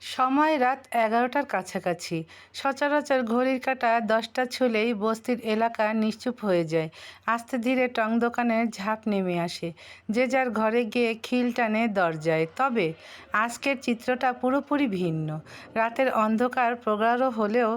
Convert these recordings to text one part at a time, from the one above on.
সময় রাত ১১টার কাছাকাছি। সচরাচর ঘড়ির কাঁটা ১০টা ছুঁলেই বস্তির এলাকা নিশ্চুপ হয়ে যায়। আস্তে ধীরে টং দোকানের ঝাঁপ নেমে আসে। যে যার ঘরে গিয়ে খিল টানে দরজায়। তবে আজকের চিত্রটা পুরোপুরি ভিন্ন। রাতের অন্ধকার প্রগাঢ় হলেও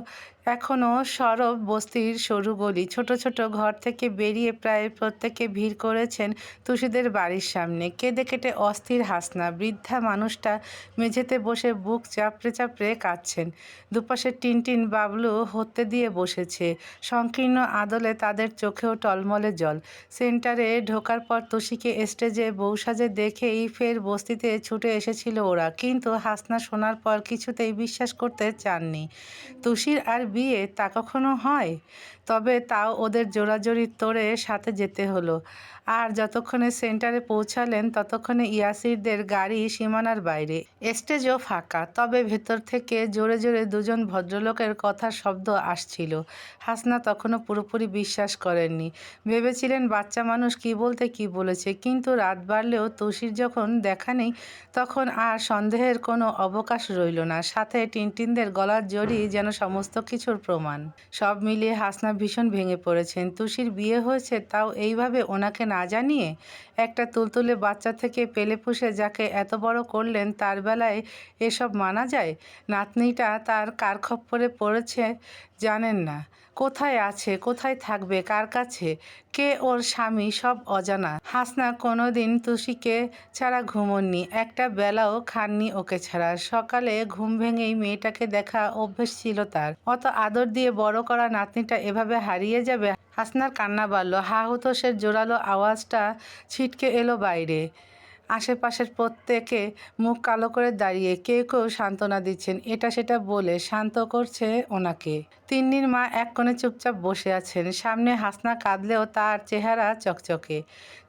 এখনও সরব বস্তির সরু গলি। ছোট ছোট ঘর থেকে বেরিয়ে প্রায় প্রত্যেকে ভিড় করেছেন তুষিদের বাড়ির সামনে। কেঁদে কেটে অস্থির হাসনা। বৃদ্ধা মানুষটা মেঝেতে বসে বুক চাপড়ে চাপড়ে কাঁদছেন। দুপাশে টিনটিন বাবলু হত্যে দিয়ে বসেছে। সংকীর্ণ আদলে তাদের চোখেও টলমলে জল। সেন্টারে ঢোকার পর তুষিকে স্টেজে বউ সাজে দেখেই ফের বস্তিতে ছুটে এসেছিল ওরা। কিন্তু হাসনা শোনার পর কিছুতেই বিশ্বাস করতে চাননি। তুষির আর বিয়ে তা কখনো হয়? তবে তাও ওদের জোরাজুরি তোড়ে সাথে যেতে হলো। আর যতক্ষণে সেন্টারে পৌঁছালেন ততক্ষণে ইয়াসিরদের গাড়ি সীমানার বাইরে। স্টেজও ফাঁকা, তবে ভেতর থেকে জোরে জোরে দুজন ভদ্রলোকের কথার শব্দ আসছিল। হাসনা তখনও পুরোপুরি বিশ্বাস করেননি। ভেবেছিলেন বাচ্চা মানুষ কী বলতে কী বলেছে, কিন্তু রাত বাড়লেও তুষির যখন দেখা নেই তখন আর সন্দেহের কোনো অবকাশ রইল না। সাথে টিনটিনদের গলার জড়ি যেন সমস্ত কিছুর প্রমাণ। সব মিলিয়ে হাসনা ভীষণ ভেঙে পড়েছেন। তুষির বিয়ে হয়েছে, তাও এইভাবে ওনাকে না জানিয়ে। একটা তুলতুলে বাচ্চা থেকে পেলে পুষে যাকে এত বড় করলেন, তার বেলায় এসব মানা যায়? নাতনিটা তার কার খপ্পরে পড়েছে জানেন না। কোথায় আছে, কোথায় থাকবে, কার কাছে, কে ওর স্বামী, সব অজানা। হাসনা কোনোদিন তুষিকে ছাড়া ঘুমোননি, একটা বেলাও খাননি ওকে ছাড়া। সকালে ঘুম ভেঙেই মেয়েটাকে দেখা অভ্যেস ছিল তার। অত আদর দিয়ে বড় করা নাতনিটা এভাবে হারিয়ে যাবে। হাসনার কান্না বাড়ল। হা হুতাশের জোরালো আওয়াজটা ছিটকে এলো বাইরে। আশেপাশের প্রত্যেকে মুখ কালো করে দাঁড়িয়ে। কেউ কেউ সান্ত্বনা দিচ্ছেন, এটা সেটা বলে শান্ত করছে ওনাকে। তিন্নির মা এক কোণে চুপচাপ বসে আছেন। সামনে হাসনা কাঁদলেও তার চেহারা চকচকে।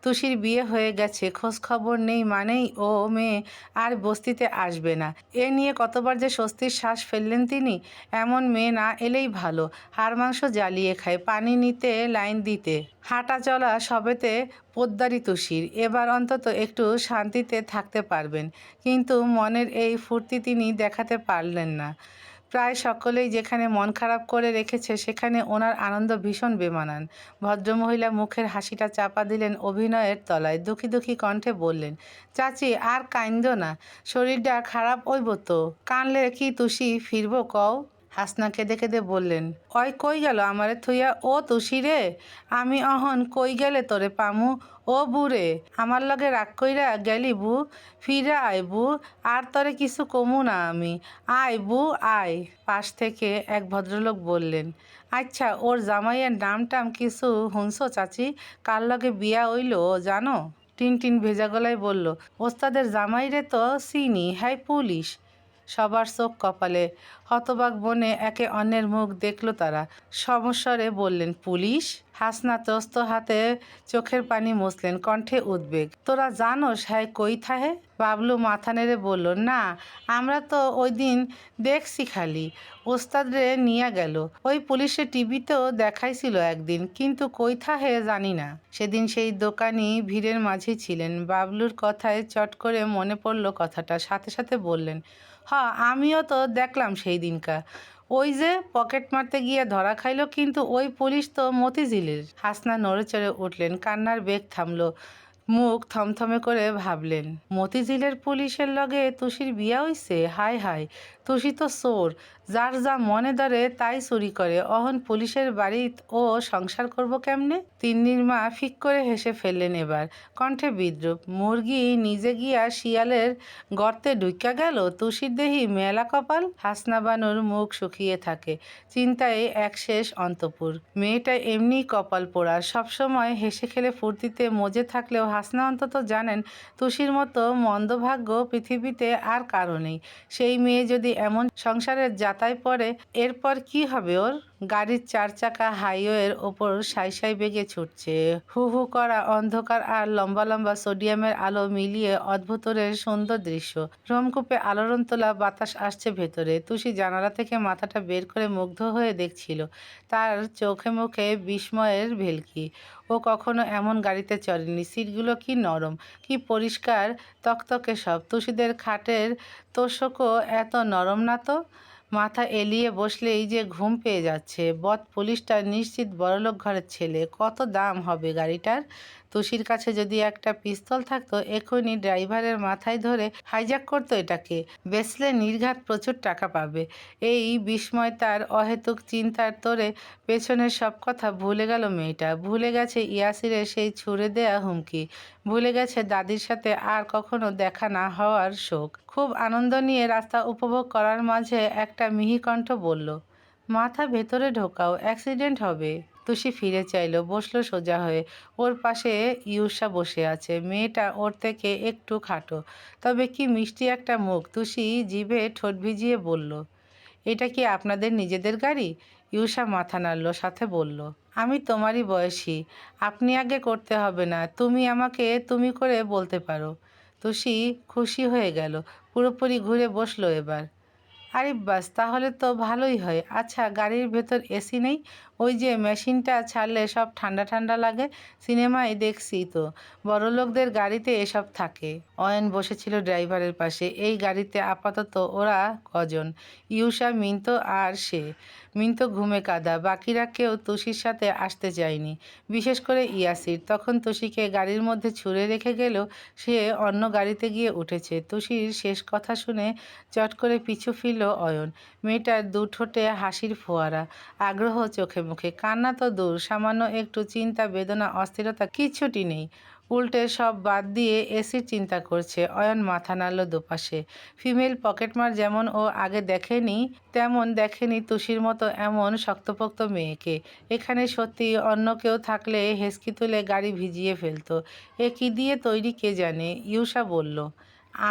তুষির বিয়ে হয়ে গেছে, খোঁজ খবর নেই মানেই ও মেয়ে আর বস্তিতে আসবে না। এ নিয়ে কতবার যে স্বস্তির শ্বাস ফেললেন তিনি। এমন মেয়ে না এলেই ভালো। হাড় মাংস জ্বালিয়ে খায়, পানি নিতে লাইন দিতে হাঁটা চলা সবেতে পোদ্দারি তুষির। এবার অন্তত একটু শান্তিতে থাকতে পারবেন। কিন্তু মনের এই ফুর্তি তিনি দেখাতে পারলেন না। প্রায় সকলেই যেখানে মন খারাপ করে রেখেছে সেখানে ওনার আনন্দ ভীষণ বেমানান। ভদ্রমহিলা মুখের হাসিটা চাপা দিলেন অভিনয়ের তলায়। দুঃখী দুঃখী কণ্ঠে বললেন, চাচি আর কাইন্দো না, শরীরটা খারাপ হইব তো। কানলে কি তুষি ফিরব কও? হাসনা কেঁদে কেঁদে বললেন, অয় কই গেল আমারে থুইয়া? ও তুষি রে, আমি অহন কই গেলে তোরে পামু? ও বুড়ে, আমার লগে রাগ কইরা গেলি বু? ফিরা আয় বু, আর তরে কিছু কমু না আমি। আয় বু আয়। পাশ থেকে এক ভদ্রলোক বললেন, আচ্ছা ওর জামাইয়ের নাম টাম কিছু হুনছো চাচি? কার লগে বিয়া হইল জানো? টিনটিন ভেজা গলায় বলল, ওস্তাদের জামাইরে তো চিনি, হ্যাঁ পুলিশ। সবার চোখ কপালে। হতবাক বনে একে অন্যের মুখ দেখল তারা। সমস্বরে বললেন, পুলিশ? হাসনা ত্রস্ত হাতে চোখের পানি মুছলেন, কণ্ঠে উদ্বেগ। তোরা জানোস হ্যাঁ কই থাহে? বাবলু মাথা নেড়ে বলল, না, আমরা তো ওই দিন দেখছি খালি। ওস্তাদরে নিয়ে গেল। ওই পুলিশে টিভিতেও দেখাইছিল একদিন, কিন্তু কই থাহে জানি না। সেদিন সেই দোকানি ভিড়ের মাঝেই ছিলেন। বাবলুর কথায় চট করে মনে পড়ল কথাটা। সাথে সাথে বললেন, আমিও তো দেখলাম সেই দিনকা। ওই যে পকেট মারতে গিয়ে ধরা খাইলো, কিন্তু ওই পুলিশ তো মতিঝিলের। হাসনা নড়ে চড়ে উঠলেন, কান্নার বেগ থামল। মুখ থমথমে করে ভাবলেন, মতিঝিলের পুলিশের লগে তুষির বিয়া হইছে? হায় হায়, তুষি তো চোর, যার যা মনে ধরে তাই চুরি করে। অহন পুলিশের বাড়িত ও সংসার করব কেমনে? তিন্নির মা ফিক করে হেসে ফেললেন এবার, কণ্ঠে বিদ্রুপ। মুরগি নিজে গিয়া শিয়ালের গর্তে ঢুইক্কা গেল, তুষির দেহি মেলা কপাল। হাসনা বানুর মুখ শুকিয়ে থাকে। চিন্তায় এক শেষ অন্তপুর। মেয়েটা এমনি কপাল পোড়া, সবসময় হেসে খেলে ফুর্তিতে মজে থাকলেও হাসনা অন্তত জানেন তুষির মতো মন্দভাগ্য পৃথিবীতে আর কারো নেই। সেই মেয়ে যদি এমন সংসারের যাতায় পড়ে, এরপর কি হবে ওর? গাড়ির 4 চাকা হাইওয়ের ওপর সাই সাই বেগে ছুটছে। হু হু করা অন্ধকার আর লম্বা লম্বা সোডিয়ামের আলো মিলিয়ে অদ্ভুতরের সুন্দর দৃশ্য। রোমকূপে আলোড়ন তোলা বাতাস আসছে ভেতরে। তুষি জানালা থেকে মাথাটা বের করে মুগ্ধ হয়ে দেখছিল। তার চোখে মুখে বিস্ময়ের ভেলকি। ও কখনো এমন গাড়িতে চড়েনি। সিটগুলো কি নরম, কি পরিষ্কার, তকতকে সব। তুষিদের খাটের তোষকও এত নরম না তো। মাথা এলিয়ে বসলেই যে ঘুম পেয়ে যাচ্ছে। বদ পুলিশটা নিশ্চিত বড়লোক ঘরের ছেলে। কত দাম হবে গাড়িটার? তুষির কাছে যদি একটা পিস্তল থাকতো, এখনই ড্রাইভারের মাথায় ধরে হাইজ্যাক করতো এটাকে। বেচলে নির্ঘাত প্রচুর টাকা পাবে। এই বিস্ময় তার অহেতুক চিন্তার তোরে পেছনের সব কথা ভুলে গেল মেয়েটা। ভুলে গেছে ইয়াসিরের সেই ছুড়ে দেয়া হুমকি। ভুলে গেছে দাদির সাথে আর কখনো দেখা না হওয়ার শোক। খুব আনন্দ নিয়ে রাস্তা উপভোগ করার মাঝে একটা মিহি কণ্ঠ বলল, মাথা ভেতরে ঢোকাও, অ্যাক্সিডেন্ট হবে। তুষি ফিরে চাইল, বসলো সোজা হয়ে। ওর পাশে ইউষা বসে আছে। মেয়েটা ওর থেকে একটু খাটো, তবে কি মিষ্টি একটা মুখ। তুষি জিভে ঠোঁট ভিজিয়ে বলল, এটা কি আপনাদের নিজেদের গাড়ি? ইউষা মাথা নাড়ল, সাথে বলল, আমি তোমারই বয়সী, আপনি আগে করতে হবে না, তুমি আমাকে তুমি করে বলতে পারো। তুষি খুশি হয়ে গেল, পুরোপুরি ঘুরে বসলো এবার। আরে বাস, তাহলে তো ভালোই হয়। আচ্ছা, গাড়ির ভেতর এসি নেই? ওই যে মেশিনটা ছাড়লে সব ঠান্ডা ঠান্ডা লাগে। সিনেমায় দেখছি তো, বড়লোকদের গাড়িতে এসব থাকে। অয়ন বসেছিল ড্রাইভারের পাশে। এই গাড়িতে আপাতত ওরা কজন? ইউষা, মিন্তো আর সে। মিন্তো ঘুমে কাঁদা। বাকিরা কেউ তুষির সাথে আসতে চায়নি, বিশেষ করে ইয়াসির। তখন তুষিকে গাড়ির মধ্যে ছুঁড়ে রেখে গেলেও সে অন্য গাড়িতে গিয়ে উঠেছে। তুষির শেষ কথা শুনে চট করে পিছু ফিরল অয়ন। মেয়েটার দু ঠোঁটে হাসির ফোয়ারা, আগ্রহ চোখে মুখে। কান্না তো দূর, সামান্য একটু চিন্তা, বেদনা, অস্থিরতা কিচ্ছুটি নেই। উল্টে সব বাদ দিয়ে এসির চিন্তা করছে। অয়ন মাথা নাড়ল দুপাশে। ফিমেল পকেটমার যেমন ও আগে দেখেনি, তেমন দেখেনি তুষির মতো এমন শক্তপোক্ত মেয়েকে। এখানে সত্যি অন্য কেউ থাকলে হেঁচকি তুলে গাড়ি ভিজিয়ে ফেলতো। এ কী দিয়ে তৈরি কে জানে। ইউষা বলল,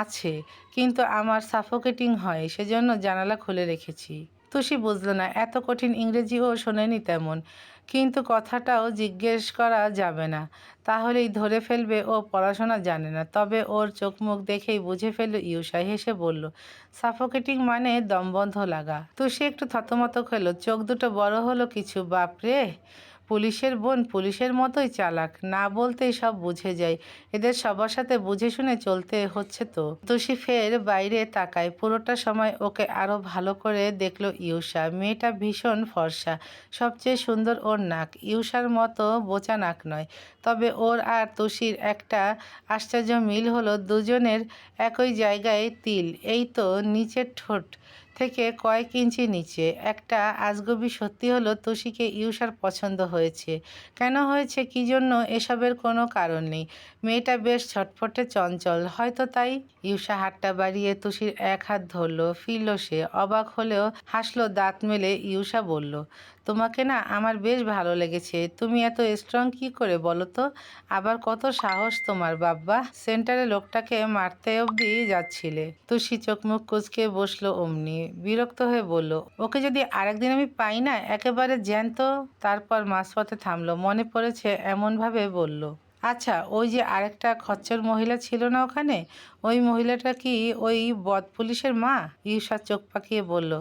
আছে, কিন্তু আমার সাফোকেটিং হয়, সেজন্য জানালা খুলে রেখেছি। তুষি বুঝল না। এত কঠিন ইংরেজিও শোনেনি তেমন। কিন্তু কথাটাও জিজ্ঞেস করা যাবে না, তাহলেই ধরে ফেলবে ও পড়াশোনা জানে না। তবে ওর চোখ মুখ দেখেই বুঝে ফেলল ইউষা। হেসে বলল, সাফোকেটিং মানে দমবন্ধ লাগা। তুষি একটু থতমত খেলো, চোখ দুটো বড় হলো কিছু। বাপরে, পুলিশের বোন পুলিশের মতোই চালাক, না বলতেই সব বুঝে যায়। এদের সবার সাথে বুঝে শুনে চলতে হচ্ছে তো। তুষি ফের বাইরে তাকায়। পুরোটা সময় ওকে আরো ভালো করে দেখলো ইউষা। মেয়েটা ভীষণ ফর্সা, সবচেয়ে সুন্দর ওর নাক। ইউষার মতো বোচা নাক নয়, তবে ওর আর তুষির একটা আশ্চর্য মিল হলো, দুজনের একই জায়গায় তিল। এই তো, নিচের ঠোঁট থেকে কয়েক ইঞ্চি নিচে। একটা আজগুবি সত্যি হলো, তুষিকে ইউষার পছন্দ হয়েছে। কেন হয়েছে, কী জন্য, এসবের কোনো কারণ নেই। মেয়েটা বেশ ছটফটে, চঞ্চল, হয়তো তাই। ইউষা হাতটা বাড়িয়ে তুষির এক হাত ধরল, ফিরল সে। অবাক হলেও হাসলো দাঁত মেলে। ইউষা বলল, তোমাকে না আমার বেশ ভালো লেগেছে। তুমি এত স্ট্রং কী করে বলো তো? আবার কত সাহস তোমার বাব্বা, সেন্টারে লোকটাকে মারতে অবধি যাচ্ছিলে। তুষি চোখ মুখ কুঁচকে বসলো অমনি। বিরক্ত হয়ে বলল, ওকে যদি আরেকদিন আমি পাই না, একেবারে জ্যান্ত। তারপর মাঝপথে থামলো। মনে পড়েছে এমনভাবে বলল, আচ্ছা, ওই যে আরেকটা খচ্চর মহিলা ছিল না ওখানে, ওই মহিলাটা কি ওই বদ পুলিশের মা? ইউষা চোখ পাকিয়ে বলল,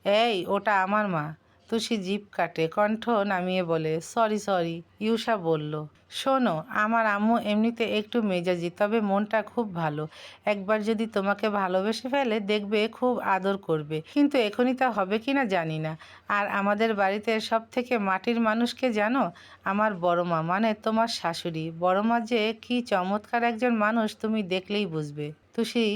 এই, ওটা আমার মা। তুষি জিভ কাটে, কণ্ঠ নামিয়ে বলে, সরি সরি। ইউষা বলল, শোনো, আমার আম্মু এমনিতে একটু মেজাজি, তবে মনটা খুব ভালো। একবার যদি তোমাকে ভালোবেসে ফেলে, দেখবে খুব আদর করবে। কিন্তু এখনই তা হবে কি না জানি না। আর আমাদের বাড়িতে সব থেকে মাটির মানুষকে জানো? আমার বড় মা, মানে তোমার শাশুড়ি। বড় মা যে কি চমৎকার একজন মানুষ, তুমি দেখলেই বুঝবে। তুষি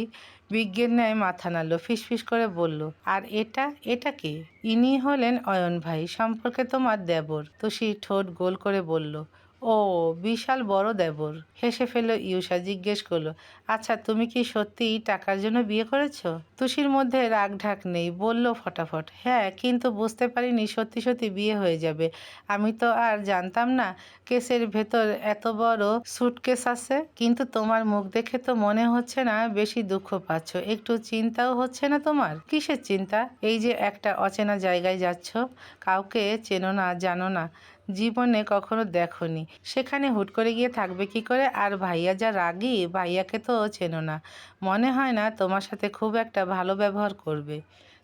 বিজ্ঞের ন্যায় মাথা নাড়ল, ফিসফিস করে বলল, আর এটা, এটা কে? ইনি হলেন অয়ন ভাই, সম্পর্কে তোমার দেবর। তুষি ঠোঁট গোল করে বলল, ও, বিশাল বড় দেবর, হেসে ফেলল ইউষা। জিজ্ঞেস করলো, আচ্ছা তুমি কি সত্যিই টাকার জন্য বিয়ে করেছো? তুষির মধ্যে রাগ ঢাক নেই, বলল ফটাফট, হ্যাঁ, কিন্তু বুঝতে পারিনি সত্যি সত্যি বিয়ে হয়ে যাবে। আমি তো আর জানতাম না কেসের ভেতর এত বড় সুটকেস আছে। কিন্তু তোমার মুখ দেখে তো মনে হচ্ছে না বেশি দুঃখ পাচ্ছ। একটু চিন্তাও হচ্ছে না তোমার? কিসের চিন্তা? এই যে একটা অচেনা জায়গায় যাচ্ছ, কাউকে চেনো না, জানো না, জীবনে কখনো দেখোনি, সেখানে হুট করে গিয়ে থাকবে কি করে? আর ভাইয়া যা রাগী, ভাইয়াকে তো চেনো না, মনে হয় না তোমার সাথে খুব একটা ভালো ব্যবহার করবে।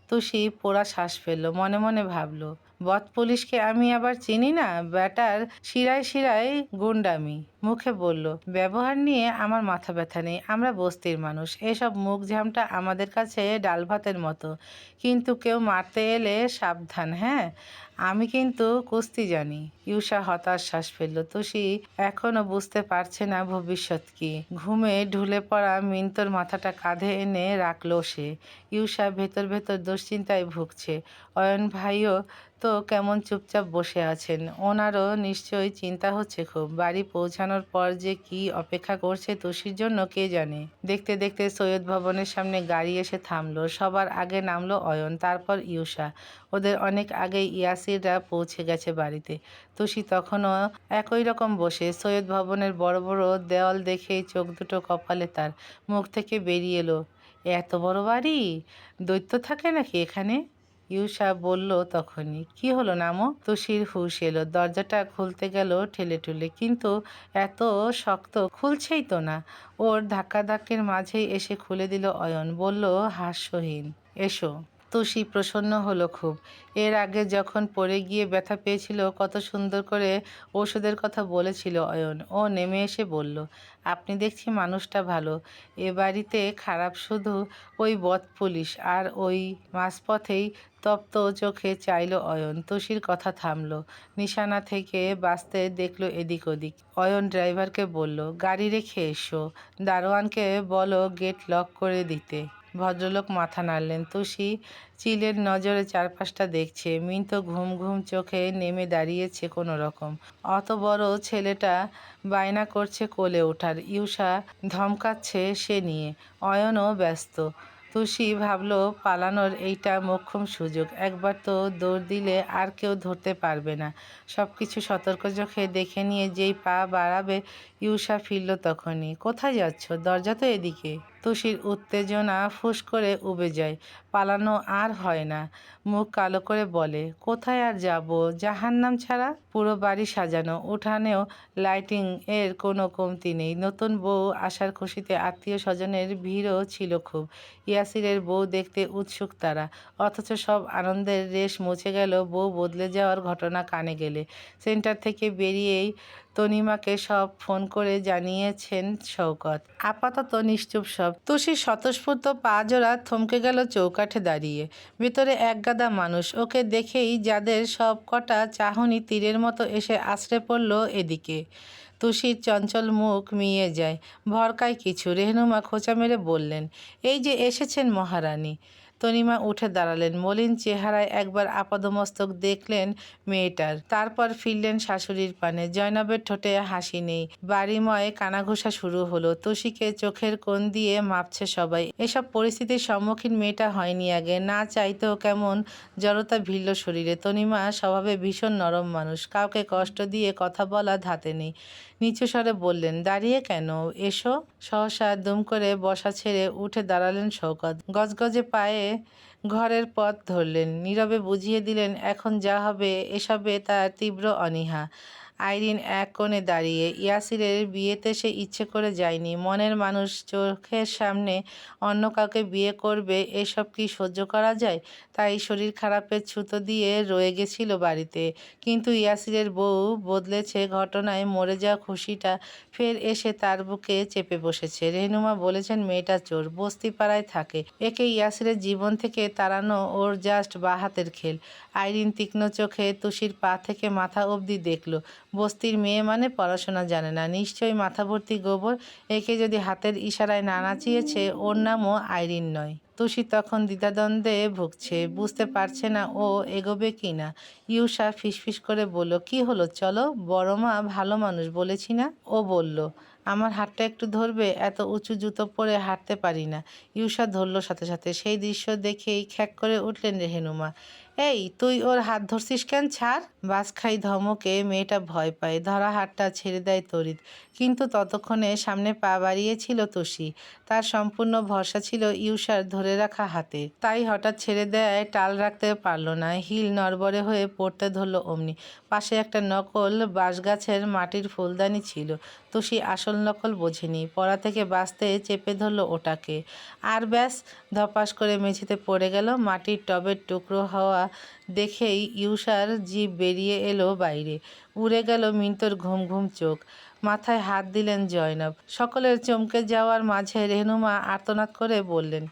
তুষি পোড়া শ্বাস ফেললো, মনে মনে ভাবলো, বদ পুলিশকে আমি আবার চিনি না, ব্যাটার শিরায় শিরায় গুন্ডামি। মুখে বলল, ব্যবহার নিয়ে আমার মাথা ব্যথা নেই, আমরা বস্তির মানুষ, এসব মুখ ঝামটা আমাদের কাছে ডাল ভাতের মতো। কিন্তু কেউ মারতে এলে সাবধান, হ্যাঁ? আমি কিন্তু কুস্তি জানি। ইউষা হতাশ শ্বাস ফেলল। তুষি এখনো বুঝতে পারছে না ভবিষ্যৎ কি। ঘুমে ঢুলে পড়া মিন্টোর মাথাটা কাঁধে এনে রাখলো সে। ইউষা ভেতর ভেতর দুশ্চিন্তায় ভুগছে। অয়ন ভাইও তো কেমন চুপচাপ বসে আছেন, ওনারও নিশ্চয়ই চিন্তা হচ্ছে খুব। বাড়ি পৌঁছানোর পর যে কি অপেক্ষা করছে তুষির জন্য কে জানে। দেখতে দেখতে সৈয়দ ভবনের সামনে গাড়ি এসে থামলো। সবার আগে নামলো অয়ন, তারপর ইউষা। ওদের অনেক আগেই ইয়াসিররা পৌঁছে গেছে বাড়িতে। তুষি তখনও একই রকম বসে। সৈয়দ ভবনের বড় বড় দেওয়াল দেখেই চোখ দুটো কপালে তার। মুখ থেকে বেরিয়ে এলো, এত বড় বাড়ি, দৈত্য থাকে নাকি এখানে? ইউষা বলল তখনই, কি হলো নামো? তুষির হুঁশ এলো, দরজাটা খুলতে গেল ঠেলে ঠুলে, কিন্তু এত শক্ত খুলছেই তো না। ওর ধাক্কাধাক্কির মাঝেই এসে খুলে দিল অয়ন, বলল হাস্যহীন, এসো। তুষি প্রসন্ন হলো খুব। এর আগে যখন পড়ে গিয়ে ব্যথা পেয়েছিল, কত সুন্দর করে ওষুধের কথা বলেছিল অয়ন। ও নেমে এসে বলল, আপনি দেখছি মানুষটা ভালো, এ বাড়িতে খারাপ শুধু ওই বদ পুলিশ। আর ওই মাঝপথেই তপ্ত চোখে চাইল অয়ন। তুষির কথা থামলো। নিশানা থেকে বাঁচতে দেখলো এদিক ওদিক। অয়ন ড্রাইভারকে বলল, গাড়ি রেখে এসো, দারোয়ানকে বলো গেট লক করে দিতে। ভদ্রলোক মাথা নাড়লেন। তুষি চিলের নজরে চারপাশটা দেখছে। মিন্টো ঘুম ঘুম চোখে নেমে দাঁড়িয়েছে কোনো রকম। অত বড় ছেলেটা বায়না করছে কোলে ওঠার, ইউষা ধমকাচ্ছে সে নিয়ে, অয়নও ব্যস্ত। তুষি ভাবলো পালানোর এইটা মোক্ষম সুযোগ। একবার তো দৌড় দিলে আর কেউ ধরতে পারবে না। সব কিছু সতর্ক চোখে দেখে নিয়ে যেই পা বাড়াবে, ইউষা ফিরল তখনই। কোথায় যাচ্ছ? দরজা তো এদিকে। তুষির উত্তেজনা ফুস করে উবে যায়। পালানো আর হয় না। মুখ কালো করে বলে, কোথায় আর যাব, জাহান্নাম ছাড়া। পুরো বাড়ি সাজানো, উঠানেও লাইটিং এর কোনো কমতি নেই। নতুন বউ আসার খুশিতে আত্মীয় স্বজনের ভিড়ও ছিল খুব। ইয়াসিরের বউ দেখতে উৎসুক তারা। অথচ সব আনন্দের রেশ মুছে গেল বউ বদলে যাওয়ার ঘটনা কানে গেলে। সেন্টার থেকে বেরিয়েই তনিমাকে সব ফোন করে জানিয়েছেন শওকত। আপাতত নিশ্চুপ সব। তুষির স্বতঃস্ফূর্ত পা জোড়া থমকে গেল চৌকাঠে দাঁড়িয়ে। ভেতরে একগাদা মানুষ। ওকে দেখেই যাদের সব কটা চাহনি তীরের মতো এসে আছড়ে পড়ল এদিকে। তুষির চঞ্চল মুখ মিয়ে যায়, ভরকায় কিছু। রেহনুমা খোঁচা মেরে বললেন, এই যে এসেছেন মহারানী। তনিমা উঠে দাঁড়ালেন। মলিন চেহারায় একবার আপাদমস্তক দেখলেন মেয়েটার, তারপর ফিরলেন শাশুড়ির পানে। জয়নবের ঠোঁটে হাসি নেই। বাড়িময় কানাঘুষা শুরু হলো। তুষিকে চোখের কোণ দিয়ে মাপছে সবাই। এসব পরিস্থিতির সম্মুখীন মেয়েটা হয়নি আগে। না চাইতেও কেমন জড়তা ভিড়ল শরীরে। তনিমা স্বভাবে ভীষণ নরম মানুষ, কাউকে কষ্ট দিয়ে কথা বলা ধাতে নেই। নিচু স্বরে বললেন, দাঁড়িয়ে কেন, এসো। সহসা দুম করে বসা ছেড়ে উঠে দাঁড়ালেন শওকত। গজগজে পায়ে ঘরের পথ ধরলেন। নীরবে বুঝিয়ে দিলেন এখন যা হবে এসবে তার তীব্র অনীহা। আইরিন এক কোণে দাঁড়িয়ে। ইয়াসিরের বিয়েতে সে ইচ্ছে করে যায়নি। মনের মানুষ চোখের সামনে অন্য কাউকে বিয়ে করবে, এসব কি সহ্য করা যায়? তাই শরীর খারাপের ছুতো দিয়ে রয়ে গেছিল বাড়িতে। কিন্তু ইয়াসিরের বউ বদলেছে ঘটনায় মরে যাওয়া খুশিটা ফের এসে তার বুকে চেপে বসেছে। রেহনুমা বলেছেন মেয়েটা চোর, বস্তিপাড়ায় থাকে, একে ইয়াসিরের জীবন থেকে তাড়ানো ওর জাস্ট বাঁ-হাতের খেল। আইরিন তীক্ষ্ণ চোখে তুষির পা থেকে মাথা অবধি দেখল। বস্তির মেয়ে মানে পড়াশোনা জানে না, নিশ্চয়ই মাথা ভর্তি গোবর। একে যদি হাতের ইশারায় না নাচিয়েছে, ওর নামও আইরিন নয়। তুষি তখন দ্বিধাদ্বন্দ্বে ভুগছে, বুঝতে পারছে না ও এগোবে কি না। ইউষা ফিসফিস করে বলল, কি হলো, চলো, বড় মা ভালো মানুষ বলেছি না। ও বলল, আমার হাতটা একটু ধরবে, এত উঁচু জুতো পরে হাঁটতে পারি না। ইউষা ধরল সাথে সাথে। সেই দৃশ্য দেখেই খ্যাক করে উঠলেন রেহেনুমা। এই, তুই ওর হাত ধরছিস কেন, ছাড়। বাজখাই ধমকে মেয়েটা ভয় পায়, ধরা হাতটা ছেড়ে দেয় তড়িৎ। কিন্তু ততক্ষণে সামনে পা বাড়িয়েছিল তুষি। তার সম্পূর্ণ ভরসা ছিল ইউষার ধরে রাখা হাতে, তাই হঠাৎ ছেড়ে দেয় টাল রাখতে পারল না। হিল নড়বড়ে হয়ে পড়তে ধরল অমনি। পাশে একটা নকল বাঁশগাছের মাটির ফুলদানি ছিল। তুষি আসল নকল বোঝেনি, পড়া থেকে বাঁচতে চেপে ধরল ওটাকে। আর ব্যাস, ধপাস করে মেঝেতে পড়ে গেল। মাটির টবের টুকরো হওয়া দেখেই ইউষার জিভ বেরিয়ে এলো বাইরে। উড়ে গেল মিন্টুর ঘুম ঘুম চোখ। মাথায় হাত দিলেন জয়নব। সকলের চমকে যাওয়ার মাঝে রেহনুমা আর্তনাদ করে বললেন,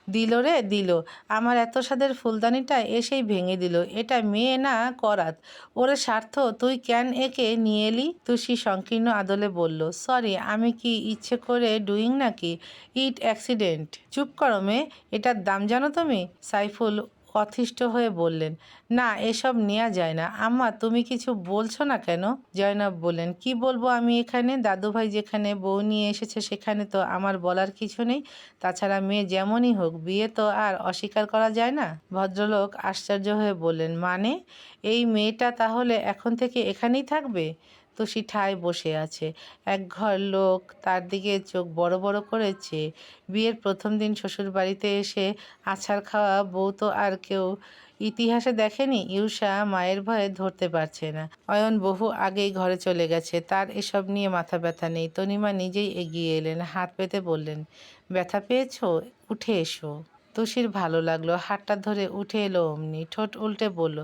দিল রে দিল, আমার এত স্বাদের ফুলদানিটা এসেই ভেঙে দিল। এটা মেয়ে না করাত, ওরে স্বার্থ, তুই কেন একে নিয়ে এলি? তুষি সংকীর্ণ আদলে বলল, সরি, আমি কি ইচ্ছে করে ডুইং নাকি? ইট অ্যাক্সিডেন্ট। চুপ করো মেয়ে, এটার দাম জানো তুমি? সাইফুল অতিষ্ঠ হয়ে বললেন, না, এসব নেওয়া যায় না। আম্মা, তুমি কিছু বলছো না কেন? জয়নব বললেন, কি বলবো আমি, এখানে দাদুভাই যেখানে বউ নিয়ে এসেছে সেখানে তো আমার বলার কিছু নেই। তাছাড়া মেয়ে যেমনই হোক, বিয়ে তো আর অস্বীকার করা যায় না। ভদ্রলোক আশ্চর্য হয়ে বললেন, মানে? এই মেয়েটা তাহলে এখন থেকে এখানেই থাকবে? তুষি ঠায় বসে আছে। একঘর লোক তার দিকে চোখ বড় বড় করেছে। বিয়ের প্রথম দিন শ্বশুর বাড়িতে এসে আছাড় খাওয়া বউ তো আর কেউ ইতিহাসে দেখেনি। ইউষা মায়ের ভয়ে ধরতে পারছে না। অয়ন বহু আগেই ঘরে চলে গেছে, তার এসব নিয়ে মাথা ব্যথা নেই। তনিমা নিজেই এগিয়ে এলেন, হাত পেতে বললেন, ব্যথা পেয়েছো? উঠে এসো। তুষির ভালো লাগলো, হাতটা ধরে উঠে এলো অমনি। ঠোঁট উল্টে বলল,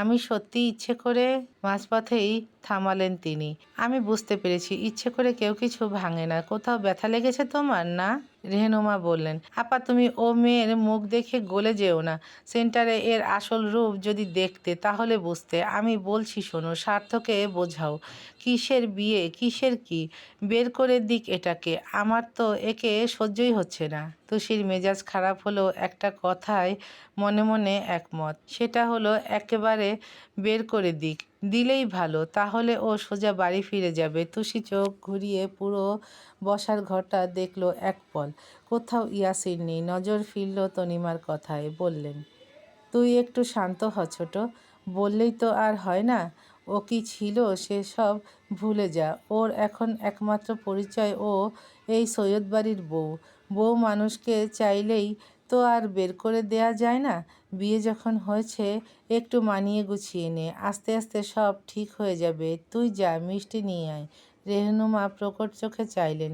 আমি সত্যি ইচ্ছে করে। মাঝপথেই থামালেন তিনি। আমি বুঝতে পেরেছি, ইচ্ছে করে কেউ কিছু ভাঙে না। কোথাও ব্যথা লেগেছে তোমার, না? রেহনুমা বললেন, আপা, তুমি ও মেয়ের মুখ দেখে গলে যেও না। সেন্টারে এর আসল রূপ যদি দেখতে তাহলে বুঝতে। আমি বলছি শোনো, স্বার্থকে বোঝাও। কিসের বিয়ে, কিসের কি? বের করে দিক এটাকে, আমার তো একে সহ্যই হচ্ছে না। তুষির মেজাজ খারাপ হলেও একটা কথায় মনে মনে একমত, সেটা হলো একেবারে বের করে দিক। দিলেই ভালো, তাহলে ও সোজা বাড়ি ফিরে যাবে। তুষি চোখ ঘুরিয়ে পুরো বসার ঘরটা দেখলো এক পল। কোথাও ইয়াসির নেই। নজর ফিরল তনিমার কথায়। বললেন, তুই একটু শান্ত হ ছোট। বললেই তো আর হয় না। ও কি ছিল সেসব ভুলে যা। ওর এখন একমাত্র পরিচয় ও এই সৈয়দ বাড়ির বউ। বউ মানুষকে চাইলেই তো আর বের করে দেয়া যায় না। বিয়ে যখন হয়েছে, একটু মানিয়ে গুছিয়ে নে, আস্তে আস্তে সব ঠিক হয়ে যাবে। তুই যা, মিষ্টি নিয়ে আয়। রেহনুমা প্রকট চোখে চাইলেন,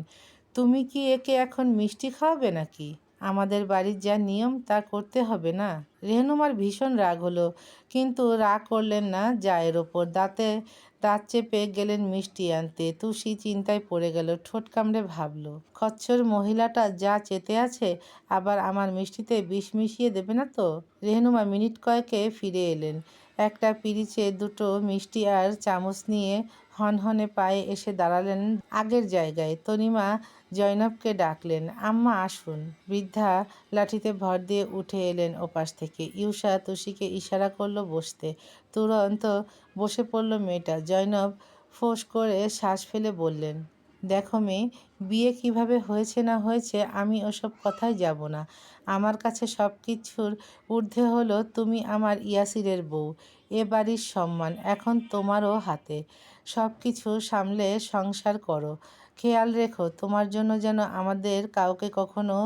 তুমি কি একে এখন মিষ্টি খাওয়াবে নাকি? আমাদের বাড়ির যা নিয়ম তা করতে হবে না? রেহনুমার ভীষণ রাগ হলো, কিন্তু রাগ করলেন না জায়ের ওপর। দাঁতে দাঁত চেপে গেলেন মিষ্টি আনতে। তুষি চিন্তায় পড়ে গেল, ঠোঁট কামড়ে ভাবল, খচ্চর মহিলাটা যা চেতে আছে, আবার আমার মিষ্টিতে বিষ মিশিয়ে দেবে না তো? রেহনুমা মিনিট কয়েকে ফিরে এলেন। একটা পিরিচে দুটো মিষ্টি আর চামচ নিয়ে হনহনে পায়ে এসে দাঁড়ালেন আগের জায়গায়। তনিমা জয়নবকে ডাকলেন, আম্মা আসুন। বৃদ্ধা লাঠিতে ভর দিয়ে উঠে এলেন ওপাশ থেকে। ইউষা তুষিকে ইশারা করলো বসতে। তুরন্ত বসে পড়ল মেয়েটা। জয়নব ফোঁস করে শ্বাস ফেলে বললেন, দেখো মেয়ে, বিয়ে কিভাবে হয়েছে না হয়েছে আমি ওসব কথায় যাব না। আমার কাছে সব কিছুর ঊর্ধ্বে হলো তুমি আমার ইয়াসিরের বউ। এ বাড়ির সম্মান এখন তোমারও হাতে। সব কিছু সামলে সংসার করো। খেয়াল রেখো তোমার জন্য যেন আমাদের কাউকে কখনো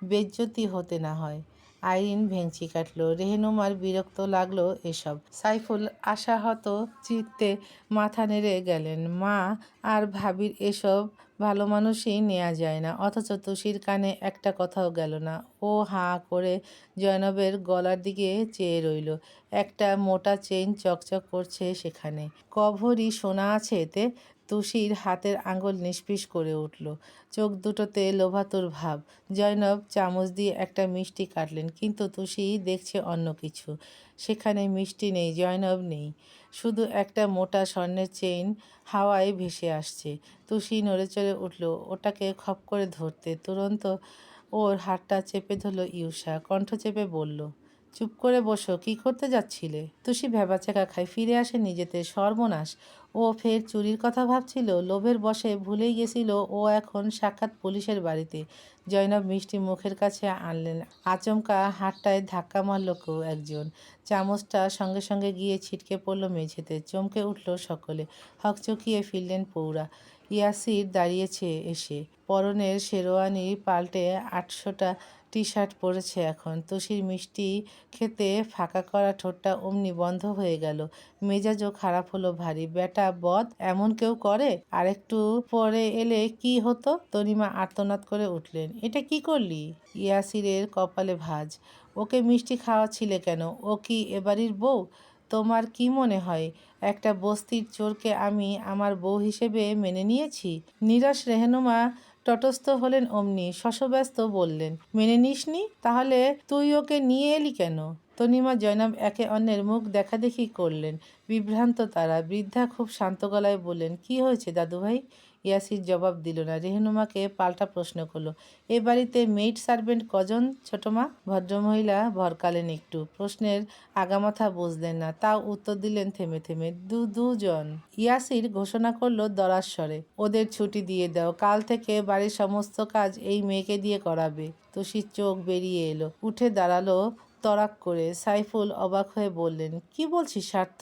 বেজ্জতি হতে না হয়। আইরিন ভেংচি কাটল। রেহনুমার বিরক্ত লাগলো এসব। সাইফুল আশাহত চিত্তে মাথা নেড়ে গেলেন। মা আর ভাবির এসব ভালো মানুষই নেওয়া যায় না। অথচ তুষির কানে একটা কথাও গেল না। ও হাঁ করে জয়নবের গলার দিকে চেয়ে রইল। একটা মোটা চেইন চকচক করছে সেখানে। কভরি সোনা আছে এতে? তুষির হাতের আঙুল নিষ্পিস করে উঠল। চোখ দুটোতে লোভাতুর ভাব। জয়নব চামচ দিয়ে একটা মিষ্টি কাটলেন, কিন্তু তুষি দেখছে অন্য কিছু। সেখানে মিষ্টি নেই, জয়নব নেই, শুধু একটা মোটা স্বর্ণের চেইন হাওয়ায় ভেসে আসছে। তুষি নড়েচড়ে উঠল ওটাকে খপ করে ধরতে। তুরন্ত ওর হাতটা চেপে ধরল ইউষা, কণ্ঠ চেপে বলল, চুপ করে বসো, কি করতে যাচ্ছিলে? তুষি ভ্যাবাচ্যাকা খায়, ফিরে আসে নিজেতে। সর্বনাশ! ও ফের চুরির কথা ভাবছিল, লোভের বশে ভুলেই গেছিল ও এখন সাক্ষাৎ পুলিশের বাড়িতে। জয়নব মিষ্টি মুখের কাছে আনলেন। আচমকা হাতটায় ধাক্কা মারল কেউ একজন। চামচটা সঙ্গে সঙ্গে গিয়ে ছিটকে পড়ল মেঝেতে। চমকে উঠল সকলে। হকচকিয়ে ফিরলেন পৌরা। ইয়াসির দাঁড়িয়েছে এসে, পরনের শেরওয়ানি পাল্টে 800টা টি শার্ট পরেছে এখন। তুষির মিষ্টি খেতে ফাঁকা করা ঠোঁটটা অমনি বন্ধ হয়ে গেল। মেজাজও খারাপ হলো ভারী। বেটা বদ, এমন কেউ করে? আরেকটু পরে এলে কি হতো? তনিমা আর্তনাদ করে উঠলেন, এটা কি করলি? ইয়াসিরের কপালে ভাঁজ। ওকে মিষ্টি খাওয়াচ্ছিলে কেন? ও কি এবাড়ির বউ? তোমার কি মনে হয় একটা বস্তির চোরকে আমি আমার বউ হিসেবে মেনে নিয়েছি? নিরাশ রেহনুমা তটস্থ হলেন অমনি, শশব্যস্ত বললেন, মেনে নিসনি? তাহলে তুই ওকে নিয়ে এলি কেন? তনিমা জয়নব একে অন্যের মুখ দেখাদেখি করলেন। বিভ্রান্ত তারা। বৃদ্ধা খুব শান্ত গলায় বললেন, কি হয়েছে দাদুভাই? ইয়াসির জবাব দিল না। রেহনুমাকে পাল্টা প্রশ্ন করলো, এ বাড়িতে মেইড সার্ভেন্ট কজন ছোটমা? ভদ্রমহিলা ভরকালেন একটু। প্রশ্নের আগামাথা বুঝলেন না, তাও উত্তর দিলেন থেমে থেমে, দুজন। ইয়াসির ঘোষণা করলো দরাজ স্বরে, ওদের ছুটি দিয়ে দাও, কাল থেকে বাড়ির সমস্ত কাজ এই মেয়েকে দিয়ে করাবে। তুষির চোখ বেরিয়ে এলো, উঠে দাঁড়ালো তড়াক করে। সাইফুল অবাক হয়ে বললেন, কি বলছিস স্বার্থ?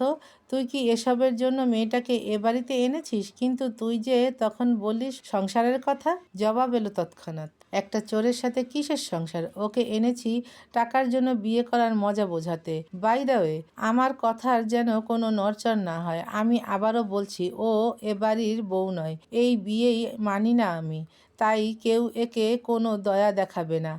তুই কি এসবের জন্য মেয়েটাকে এ বাড়িতে এনেছিস? কিন্তু তুই যে তখন বললিস সংসারের কথা। জবাব এলো তৎক্ষণাৎ, একটা চোরের সাথে কিসের সংসার? ওকে এনেছি টাকার জন্য বিয়ে করার মজা বোঝাতে। বাই দ্য ওয়ে, আমার কথার যেন কোনো নড়চড় না হয়। আমি আবারও বলছি, ও এ বাড়ির বউ নয়। এই বিয়েই মানি না আমি। তাই কেউ একে কোনো দয়া দেখাবে না।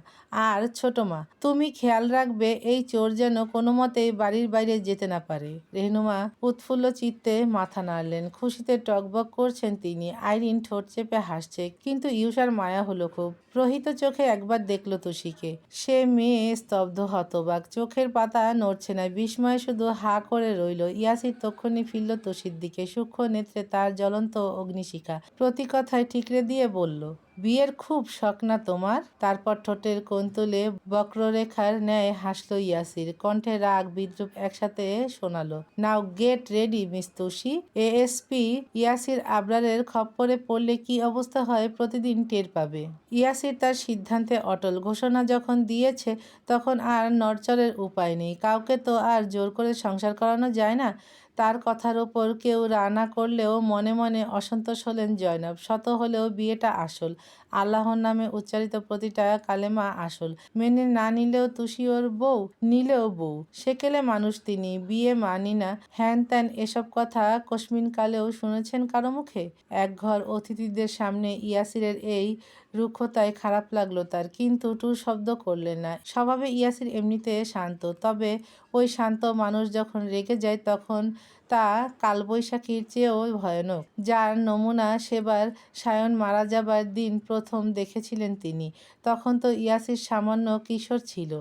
আর ছোট মা, তুমি খেয়াল রাখবে এই চোর যেন কোনো মতেই বাড়ির বাইরে যেতে না পারে। রেহনুমা উৎফুল্ল চিত্তে মাথা নাড়লেন। খুশিতে টকবক করছেন তিনি। আইরিন ঠোঁট চেপে হাসছে, কিন্তু ইউষার মায়া হলো খুব। প্রহিত চোখে একবার দেখল তুষিকে। সে মেয়ে স্তব্ধ, হতবাক, চোখের পাতা নড়ছে না, বিস্ময়ে শুধু হা করে রইল। ইয়াসির তক্ষুনি ফিরল তুষির দিকে, সূক্ষ্ম নেত্রে তার জ্বলন্ত অগ্নিশিখা। প্রতি কথায় ঠিকরে দিয়ে বলল, বিয়ের খুব শখ না তোমার? তারপর ঠোঁটের কোণ তুলে বক্ররেখার ন্যায় হাসল ইয়াসির। কণ্ঠে রাগ বিদ্রুপ একসাথে শোনালো, now get ready miss Tushi. ASP Yasir আবরারের খপ্পরে পড়লে কি অবস্থা হয় প্রতিদিন টের পাবে। ইয়াসির তার সিদ্ধান্তে অটল। ঘোষণা যখন দিয়েছে তখন আর নড়চড়ের উপায় নেই। কাউকে তো আর জোর করে সংসার করানো যায় না। তার কথার ওপর কেউ রানা করলেও মনে মনে অসন্তোষ হলেন জয়নব। শত হলেও বিয়েটা আসল। আল্লাহর নামে উচ্চারিত প্রতিটা কালেমা আসল। মেনে না নিলেও তুষি ওর বউ, নিলেও বউ। সেকেলে মানুষ তিনি। বিয়ে মানি না, হ্যান ত্যান, এসব কথা কস্মিনকালেও শুনেছেন কারো মুখে? একঘর অতিথিদের সামনে ইয়াসিরের এই রুক্ষতায় খারাপ লাগলো তার, কিন্তু টু শব্দ করলেন না। স্বভাবে ইয়াসির এমনিতে শান্ত, তবে ওই শান্ত মানুষ যখন রেগে যায় তখন তা কালবৈশাখীর চেয়েও ভয়ানক। যার নমুনা সেবার সায়ন মারা যাবার দিন প্রথম দেখেছিলেন তিনি। তখন তো ইয়াসির সামান্য কিশোর ছিল,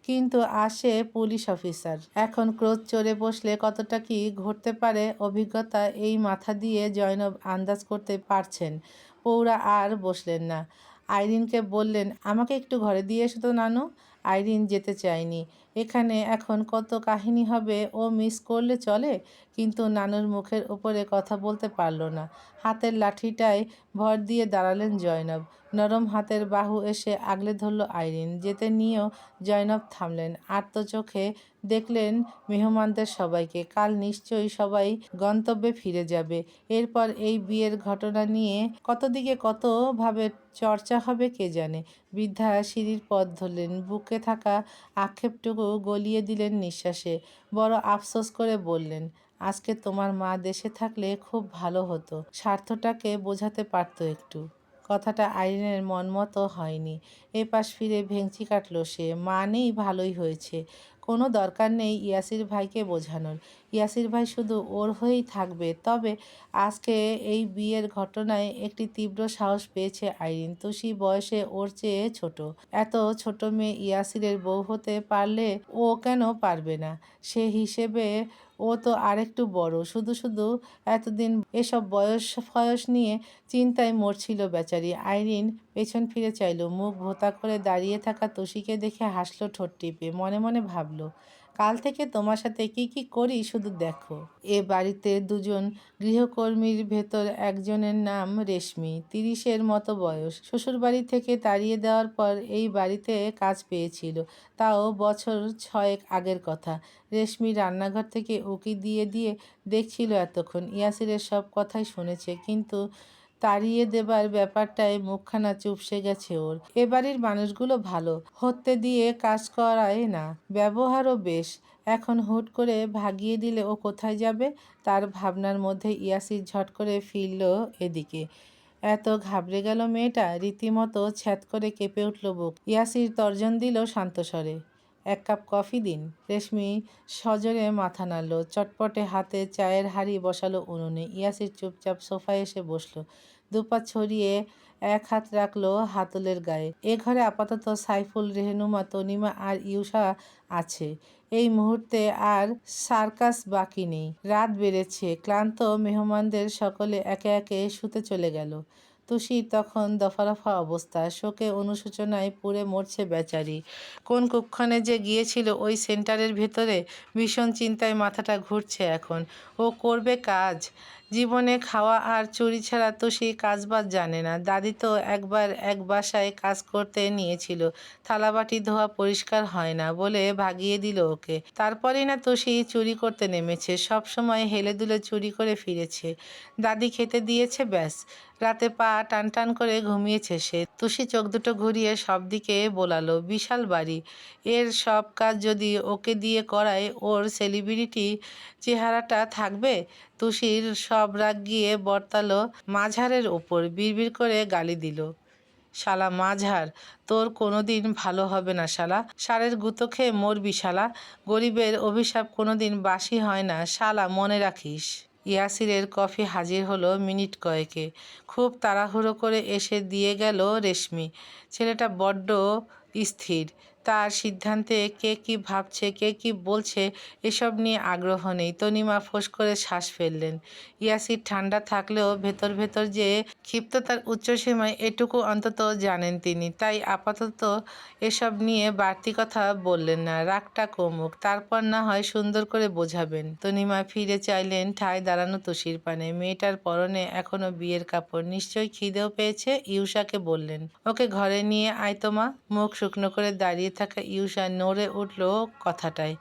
কিন্তু আসে পুলিশ অফিসার। এখন ক্রোধ চড়ে বসলে কতটা কি ঘটতে পারে অভিজ্ঞতা এই মাথা দিয়ে জয়নব আন্দাজ করতে পারছেন। পৌরা আর বসলেন না। আইরিনকে বললেন, আমাকে একটু ঘরে দিয়ে এসো তো নানু। আইরিন যেতে চায়নি। এখানে এখন কত কাহিনী হবে, ও মিস করলে চলে। কিন্তু নানুর মুখের উপরে কথা বলতে পারল না। হাতের লাঠিটায় ভর দিয়ে দাঁড়ালেন জয়নব। নরম হাতের বাহু এসে আগলে ধরল আইরিন। যেতে নিয়েও জয়নব থামলেন। আর্ত চোখে দেখলেন মেহমানদের সবাইকে। কাল নিশ্চয়ই সবাই গন্তব্যে ফিরে যাবে। এরপর এই বিয়ের ঘটনা নিয়ে কত দিকে কতভাবে চর্চা হবে কে জানে। বৃদ্ধা সিঁড়ির পথ ধরলেন। বুকে থাকা আক্ষেপটুকু গলিয়ে দিলেন নিঃশ্বাসে। বড় আফসোস করে বললেন, আজকে তোমার মা দেশে থাকলে খুব ভালো হতো। স্বার্থটাকে বোঝাতে পারতো একটু। কথাটা আইরিনের মন মতো হয়নি। এপাশ ফিরে ভেংচি কাটল সে। মা নেই, ভালোই হয়েছে। কোনো দরকার নেই ইয়াসির ভাইকে বোঝানোর। ইয়াসির ভাই শুধু ওর হয়েই থাকবে। তবে আজকে এই বিয়ের ঘটনায় একটি তীব্র সাহস পেয়েছে আইরিন। তুষি বয়সে ওর চেয়ে ছোট। এত ছোট মেয়ে ইয়াসিরের বউ হতে পারলে ও কেন পারবে না? সে হিসেবে ও তো আরেকটু বড়। শুধু শুধু এতদিন এসব বয়স ফয়স নিয়ে চিন্তায় মরছিল বেচারি। আইরিন পেছন ফিরে চাইল, মুখ ভোঁতা করে দাঁড়িয়ে থাকা তোশিকে দেখে হাসলো ঠোঁট টিপে। মনে মনে ভাবল, কাল থেকে তোমার সাথে কি কি করি শুধু দেখো। এ বাড়িতে দুজন গৃহকর্মীর ভেতর একজনের নাম রেশমি, 30-এর মতো বয়স। শ্বশুরবাড়ি থেকে তাড়িয়ে দেওয়ার পর এই বাড়িতে কাজ পেয়েছিল, তাও বছর 6 আগের কথা। রেশমি রান্নাঘর থেকে উঁকি দিয়ে দিয়ে দেখছিল এতক্ষণ। ইয়াসিরের সব কথাই শুনেছে, কিন্তু তাড়িয়ে দেবার ব্যাপারটায় মুখখানা চুপসে গেছে ওর। এ বাড়ির মানুষগুলো ভালো, হত্যে দিয়ে কাজ করায় না, ব্যবহারও বেশ। এখন হুট করে ভাগিয়ে দিলে ও কোথায় যাবে? তার ভাবনার মধ্যে ইয়াসির ঝট করে ফিরল এদিকে। এত ঘাবড়ে গেল মেয়েটা, রীতিমতো ছ্যাঁত করে কেঁপে উঠল বুক। ইয়াসির তর্জন দিল শান্ত স্বরে, 1 কাপ কফি দিন। রেশমি সজোরে মাথা নাড়ল, চটপটে হাতে চায়ের হাঁড়ি বসালো উনুনে। ইয়াসির চুপচাপ সোফায় এসে বসল, দুপা ছড়িয়ে এক হাত রাখলো হাতলের গায়ে। এ ঘরে আপাতত সাইফুল, রেহনুমা, তনিমা আর ইউসা আছে। এই মুহূর্তে আর সার্কাস বাকি নেই। রাত বেড়েছে, ক্লান্ত মেহমানদের সকলে একে একে শুতে চলে গেল। তুষির তখন দফারফা অবস্থা, শোকে অনুশোচনায় পুড়ে মরছে বেচারি। কোন কুক্ষণে যে গিয়েছিল ওই সেন্টারের ভেতরে, ভীষণ চিন্তায় মাথাটা ঘুরছে এখন। ও করবে কাজ, জীবনে খাওয়া আর চুরি ছাড়া তুষি কাজবাজ জানে না। দাদি তো একবার এক বাসায় কাজ করতে নিয়েছিল, থালাবাটি ধোয়া পরিষ্কার হয় না বলে ভাগিয়ে দিল ওকে। তারপরেই না তুষি চুরি করতে নেমেছে, সব সময় হেলে দুলে চুরি করে ফিরেছে। দাদি খেতে দিয়েছে, ব্যাস, রাতে পা টান টান করে ঘুমিয়েছে সে। তুষি চোখ দুটো ঘুরিয়ে সব দিকে বোলালো। বিশাল বাড়ি, এর সব কাজ যদি ওকে দিয়ে করায়, ওর সেলিব্রিটি চেহারাটা থাকবে? তুষির সব রাগ গিয়ে বর্তালো মাঝারের ওপর। বিড়বিড় করে গালি দিল, শালা মাঝার, তোর কোনোদিন ভালো হবে না শালা, সারের গুঁতো খেয়ে মরবি শালা, গরিবের অভিশাপ কোনোদিন বাসি হয় না শালা, মনে রাখিস। ইয়াসিরের কফি হাজির হলো মিনিট কয়েকে। খুব তাড়াহুড়ো করে এসে দিয়ে গেল রেশমি। ছেলেটা বড্ড স্থির, তার সিদ্ধান্তে কে কি ভাবছে, কে কি বলছে, এসব নিয়ে আগ্রহ নেই। তনিমা ফোঁস করে শ্বাস ফেললেন। ইয়াসির ঠান্ডা থাকলেও ভেতর ভেতর যে ক্ষিপ্ততার উচ্চসীমায়, এটুকু অন্তত জানেন তিনি। তাই আপাতত এসব নিয়ে বাড়তি কথা বললেন না, রাগটা কমুক, তারপর না হয় সুন্দর করে বোঝাবেন। তনিমা ফিরে চাইলেন ঠায় দাঁড়ানো তুষির পানে। মেয়েটার পরনে এখনো বিয়ের কাপড়, নিশ্চয়ই খিদেও পেয়েছে। ইউসাকে বললেন, ওকে ঘরে নিয়ে আয় তো মা। মুখ শুকনো করে দাঁড়িয়ে থাকা ইউসা নড়ে উঠল কথাটায়,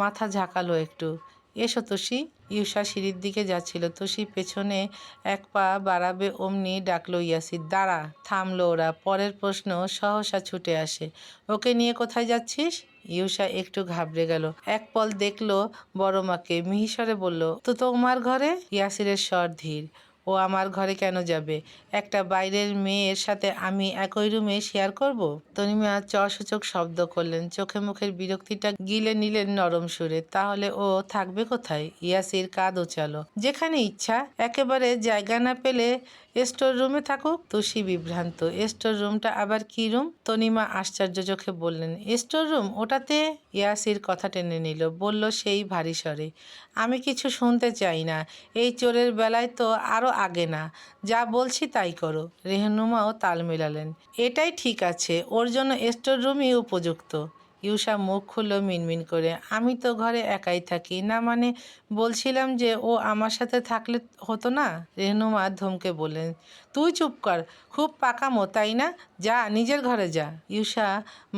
মাথা ঝাঁকালো একটু। এসো তুষি। ইউসা সিঁড়ির দিকে যাচ্ছিল, তুষি পেছনে এক পা বাড়াবে অমনি ডাকলো ইয়াসির। দাঁড়া। থামলো ওরা। পরের প্রশ্ন সহসা ছুটে আসে, ওকে নিয়ে কোথায় যাচ্ছিস? ইউসা একটু ঘাবড়ে গেল, এক পল দেখলো বড় মাকে, মিহিসরে বলল, তো তোমার ঘরে। ইয়াসিরের স্বর ধীর, ও আমার ঘরে কেন যাবে? একটা বাইরের মেয়ের সাথে আমি একই রুমে শেয়ার করব? তনিমা চসূচক শব্দ করলেন, চোখে মুখের বিরক্তিটা গিলে নিলেন নরম সুরে। তাহলে ও থাকবে কোথায়? ইয়াসির কাঁধ উচালো, যেখানে ইচ্ছা, একেবারে জায়গা না পেলে স্টোর রুমে থাকুক। তুষি বিভ্রান্ত, স্টোর রুমটা আবার কি রুম? তনিমা আশ্চর্য চোখে বললেন, স্টোর রুম, ওটাতে। ইয়াসির কথা টেনে নিল, বলল সেই ভারী স্বরে, আমি কিছু শুনতে চাই না, এই চোরের বেলায় তো আরও আগে না, যা বলছি তাই করো। রেহনুমাও তাল মেলালেন, এটাই ঠিক আছে, ওর জন্য স্টোর রুমই উপযুক্ত। ইউসা মুখ খুলল মিনমিন করে, আমি তো ঘরে একাই থাকি না, মানে বলছিলাম যে ও আমার সাথে থাকলে হতো না। রেহনুমা ধমকে বললেন, তুই চুপ কর, খুব পাকামো তাই না, যা নিজের ঘরে যা। ইউসা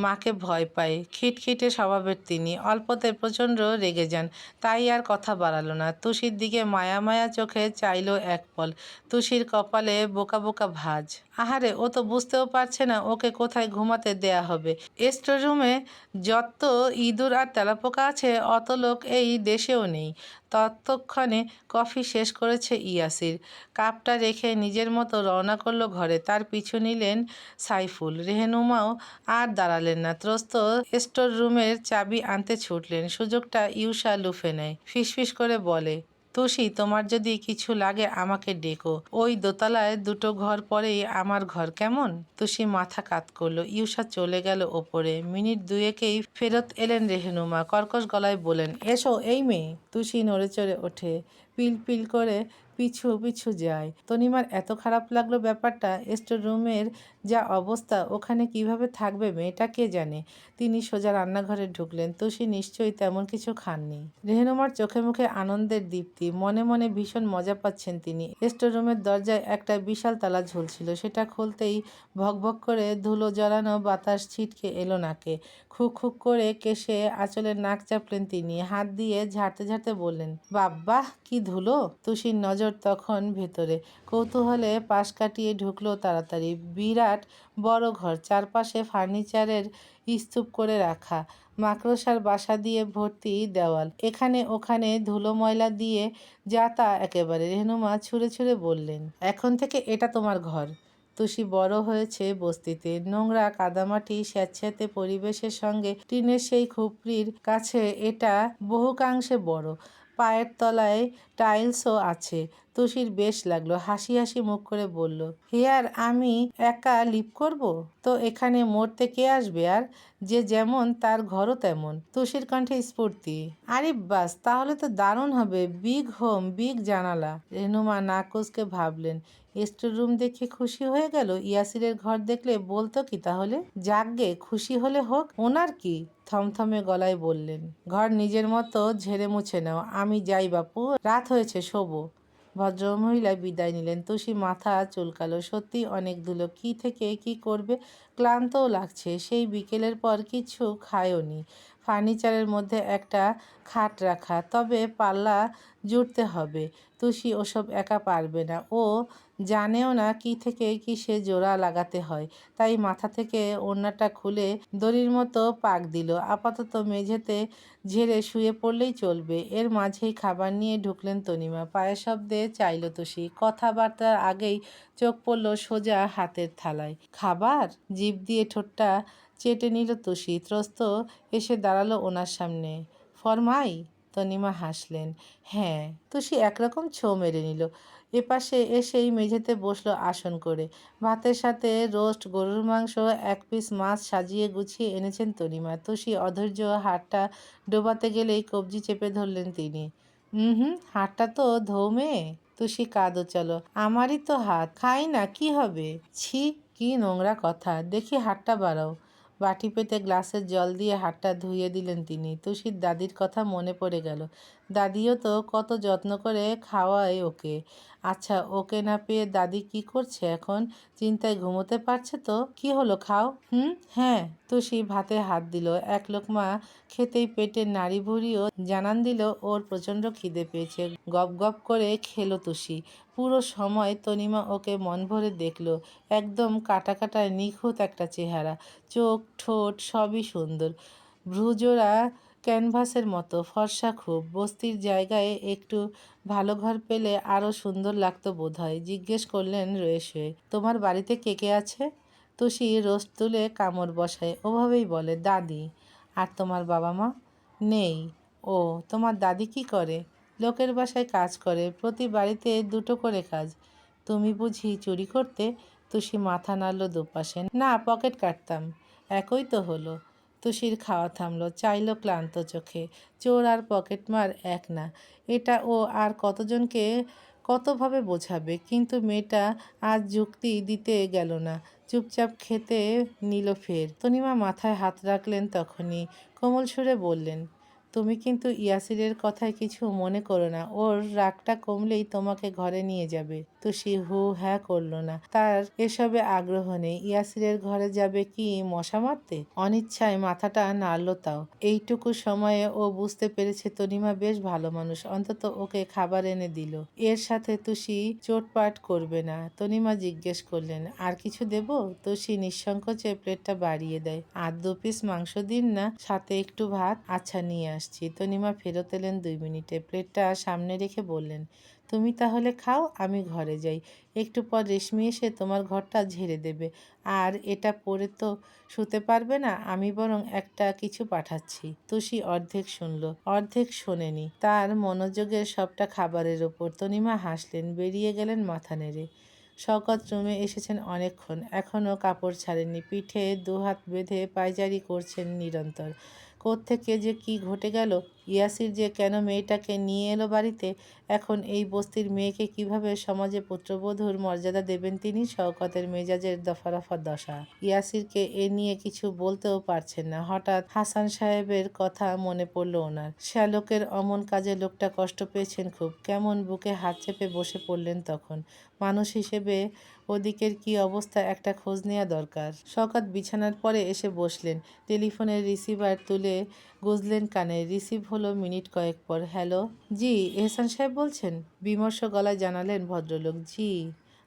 মাকে ভয় পায়, খিটখিটে স্বভাবের তিনি, অল্পতে প্রচণ্ড রেগে যান, তাই আর কথা বাড়ালো না। তুষির দিকে মায়া মায়া চোখে চাইল এক পল। তুষির কপালে বোকা বোকা ভাঁজ। আহারে, ও তো বুঝতেও পারছে না ওকে কোথায় ঘুমাতে দেয়া হবে। স্টোর রুমে যত ইঁদুর আর তেলাপোকা আছে, অত লোক এই দেশেও নেই। ততক্ষণে কফি শেষ করেছে ইয়াসির, কাপটা রেখে নিজের মতো রওনা করলো ঘরে। তার পিছু নিলেন সাইফুল। রেহনুমাও আর দাঁড়ালেন না, ত্রস্ত স্টোর রুমের চাবি আনতে ছুটলেন। সুযোগটা ইউসা লুফে নেয়, ফিসফিস করে বলে, তুষি, তোমার যদি কিছু লাগে আমাকে ডেকো। ওই দোতলায় দুটো ঘর পরেই আমার ঘর, কেমন? তুষি মাথা কাত করলো। ইউষা চলে গেল ওপরে। মিনিট দুয়েকেই ফেরত এলেন রেহেনুমা। কর্কশ গলায় বলেন, এসো এই মেয়ে। তুষি নড়ে চড়ে ওঠে, পিল পিল করে পিছু পিছু যায়। তনিমার এত খারাপ লাগলো ব্যাপারটা। স্টোর রুমের যা অবস্থা, ওখানে কিভাবে থাকবে মেয়েটা কে জানে। তিনি সোজা রান্নাঘরে ঢুকলেন। তুষি নিশ্চয়ই তেমন কিছু খাননি। রেহেনুমার চোখে মুখে আনন্দের দীপ্তি। মনে মনে ভীষণ মজা পাচ্ছেন তিনি। স্টোর রুমের দরজায় একটা বিশাল তালা ঝুলছিল। সেটা খুলতেই ভকভক করে ধুলো জড়ানো বাতাস ছিটকে এলো নাকে। খুক খুক করে কেশে আঁচলের নাক চাপলেন তিনি। হাত দিয়ে ঝাড়তে ঝাড়তে বললেন, বাব্বাহ কি ধুলো। তুষির নজর তখন ভেতরে। কৌতূহলে পাশ কাটিয়ে ঢুকলো তাড়াতাড়ি। বিরাট বড় ঘর, চারপাশে ফার্নিচারের স্তূপ করে রাখা। মাকড়সার বাসা দিয়ে ভর্তি দেওয়াল। এখানে ওখানে ধুলো ময়লা দিয়ে যা তা একেবারে। রেহনুমা ছুঁড়ে ছুঁড়ে বললেন, এখন থেকে এটা তোমার ঘর। তুষি বড় হয়েছে বস্তিতে। নোংরা কাদামাটি স্যাঁতস্যাঁতে পরিবেশের সঙ্গে টিনের সেই খুপড়ির কাছে এটা বহুকাংশে বড়। পায়ের তলায় টাইলসও আছে। তুষির বেশ লাগলো। হাসি হাসি মুখ করে বলল, হেয়ার আমি একা লিভ করব? তো এখানে মরতে কে আসবে আর? যে যেমন তার ঘরও তেমন। তুষির কণ্ঠে স্ফূর্তি। আরে বাস, তাহলে তো দারুণ হবে। বিগ হোম, বিগ জানালা। রেনুমা নাকচকে ভাবলেন, স্টোর রুম দেখে খুশি হয়ে গেল। ইয়াসিরের ঘর দেখলে বলতো কি তাহলে? যাকগে, খুশি হলে হোক, ওনার কি। থমথমে গলায় বললেন, ঘর নিজের মতো ঝেড়ে মুছে নাও। আমি যাই বাপু, রাত হয়েছে, শোবো। ভদ্রমহিলা বিদায় নিলেন। তুষি মাথা চুলকালো। সত্যি অনেক ধুলো। কি থেকে কি করবে, ক্লান্তও লাগছে। সেই বিকেলের পর কিছু খায়ওনি। ফার্নিচারের মধ্যে একটা খাট রাখা, তবে পাল্লা জুড়তে হবে। তুষি ওসব একা পারবে না। ও জানেও না কি থেকে কিসে জোড়া লাগাতে হয়। তাই মাথা থেকে ওড়নাটা খুলে দড়ির মতো পাক দিল। আপাতত মেঝেতে ঝেড়ে শুয়ে পড়লেই চলবে। এর মাঝেই খাবার নিয়ে ঢুকলেন তনিমা। পায়ের শব্দে চাইল তুষি। কথাবার্তার আগেই চোখ পড়ল সোজা হাতের থালায়। খাবার? জিভ দিয়ে ঠোঁটটা চেটে নিল তুষি। ত্রস্ত এসে দাঁড়ালো ওনার সামনে। ফরমাই? তনিমা হাসলেন। হ্যাঁ। তুষি একরকম ছো মেরে নিল। এপাশে এসেই মেঝেতে বসলো আসন করে। ভাতের সাথে রোস্ট গরুর মাংস, এক পিস মাছ সাজিয়ে গুছিয়ে এনেছেন তনিমা। তুষি অধৈর্য হাতটা ডোবাতে গেলেই কবজি চেপে ধরলেন তিনি। হাতটা তো ধৌমে। তুষি কাঁদো চলো। আমারই তো হাত, খাই না, কি হবে? ছি, কি নোংরা কথা। দেখি হাতটা বাড়াও। বাটি পেতে গ্লাসের জল দিয়ে হাতটা ধুইয়ে দিলেন তিনি। তুষির দাদির কথা মনে পড়ে গেল। দাদিও তো কত যত্ন করে খাওয়ায় ওকে। আচ্ছা, ওকে না পেয়ে দাদি কি করছে এখন? চিন্তায় ঘুমোতে পারছে তো? কি হলো, খাও। হ্যাঁ। তুষি ভাতে হাত দিল। এক লোকমা খেতেই পেটের নাড়ি ভুড়িও জানান দিল ওর প্রচণ্ড খিদে পেয়েছে। গপ গপ করে খেলো তুষি। পুরো সময় তনিমা ওকে মন ভরে দেখল। একদম কাটা কাটা নিখুঁত একটা চেহারা। চোখ, ঠোঁট সবই সুন্দর। ভ্রুজোড়া ক্যানভাসের মতো ফর্সা খুব। বস্তির জায়গায় একটু ভালো ঘর পেলে আরও সুন্দর লাগতো বোধহয়। জিজ্ঞেস করলেন রয়ে শুয়ে, তোমার বাড়িতে কে কে আছে? তুষি রোস্ট তুলে কামড় বসায়। ওভাবেই বলে, দাদি। আর তোমার বাবা মা? নেই। ও, তোমার দাদি কি করে? লোকের বাসায় কাজ করে। প্রতি বাড়িতে দুটো করে কাজ। তুমি বুঝি চুরি করতে? তুষি মাথা নাড়ল দুপাশে। না, পকেট কাটতাম। একই তো হলো। তুষির খাওয়া থামলো। চাইল ক্লান্ত চোখে। চোর আর পকেটমার এক না। এটা ও আর কতজনকে কতভাবে বোঝাবে। কিন্তু মেয়েটা আজ যুক্তি দিতে গেল না। চুপচাপ খেতে নিল ফের। তনিমা মাথায় হাত রাখলেন তখনই। কোমল সুরে বললেন, তুমি কিন্তু ইয়াসিরের কথায় কিছু মনে করো না। ওর রাগটা কমলেই তোমাকে ঘরে নিয়ে যাবে। তুষি হু হ্যাঁ করল না। তার এসবে আগ্রহ নেই। ইয়াসিরের ঘরে যাবে কি মশা মারতে? অনিচ্ছায় মাথাটা নাড়ল তাও। এইটুকু সময়ে ও বুঝতে পেরেছে তনিমা বেশ ভালো মানুষ। অন্তত ওকে খাবার এনে দিল। এর সাথে তুষি চোটপাট করবে না। তনিমা জিজ্ঞেস করলেন, আর কিছু দেব? তুষি নিঃসংকোচে প্লেটটা বাড়িয়ে দেয়। আর 2 পিস মাংস দিন না, সাথে একটু ভাত। আচ্ছা, নিয়ে আসি। আসছি। তনিমা ফেরত এলেন 2 মিনিটে। প্লেটটা সামনে রেখে বললেন, তুমি তাহলে খাও, আমি ঘরে যাই। একটু পর রেশমি এসে তোমার ঘরটা ঝেড়ে দেবে। আর এটা পরে তো শুতে পারবে না, আমি বরং একটা কিছু পাঠাচ্ছি। তুষি অর্ধেক শুনল, অর্ধেক শোনেনি। তার মনোযোগের সবটা খাবারের ওপর। তনিমা হাসলেন, বেরিয়ে গেলেন মাথা নেড়ে। শওকত রুমে এসেছেন অনেকক্ষণ, এখনও কাপড় ছাড়েননি। পিঠে দুহাত বেঁধে পায়চারি করছেন নিরন্তর। কোত্থেকে যে কি ঘটে গেল, ইয়াসির যে কেন মেয়েটাকে নিয়ে এলো বাড়িতে, এখন এই বস্তির মেয়েকে কিভাবে সমাজে পুত্রবধূর মর্যাদা দেবেন তিনি। শওকতের মেজাজের দফারফা দশা। ইয়াসিরকে এ নিয়ে কিছু বলতেও পারছেন না। হঠাৎ হাসান সাহেবের কথা মনে পড়ল ওনার। শ্যালকের অমন কাজে লোকটা কষ্ট পেয়েছেন খুব। কেমন বুকে হাত চেপে বসে পড়লেন তখন। মানুষ হিসেবে ওদিকের কি অবস্থা একটা খোঁজ নেওয়া দরকার। শওকত বিছানার পরে এসে বসলেন। টেলিফোনের রিসিভার তুলে গুজলেন কানে। রিসিভ হলো মিনিট কয়েক পর। হ্যালো, জি এহসান সাহেব বলছেন? বিমর্ষ গলায় জানালেন ভদ্রলোক। জি,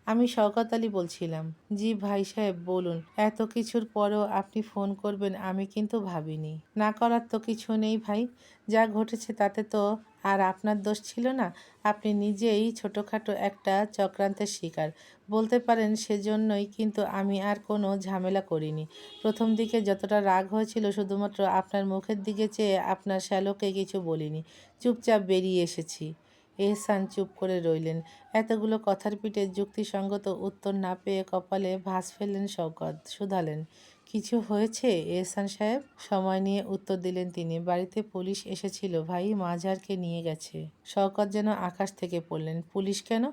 আমি শওকত আলী বলছিলাম। জি ভাই সাহেব বলুন। এত কিছুর পরেও আপনি ফোন করবেন আমি কিন্তু ভাবিনি। না করার তো কিছু নেই ভাই, যা ঘটেছে তাতে তো আর আপনার দোষ ছিল না। আপনি নিজেই ছোটোখাটো একটা চক্রান্তের শিকার বলতে পারেন। সেজন্যই কিন্তু আমি আর কোনো ঝামেলা করিনি। প্রথম দিকে যতটা রাগ হয়েছিল শুধুমাত্র আপনার মুখের দিকে চেয়ে আপনার শ্যালকে কিছু বলিনি, চুপচাপ বেরিয়ে এসেছি। এহসান চুপ করে রইলেন। এতগুলো কথার পিঠে যুক্তিসঙ্গত উত্তর না পেয়ে কপালে ভাঁজ ফেললেন শওকত। শুধালেন, কিছু হয়েছে এহসান সাহেব? সময় নিয়ে উত্তর দিলেন তিনি। বাড়িতে পুলিশ এসেছিল ভাই, মাঝারকে নিয়ে গেছে। শওকত যেন আকাশ থেকে পড়লেন। পুলিশ কেন?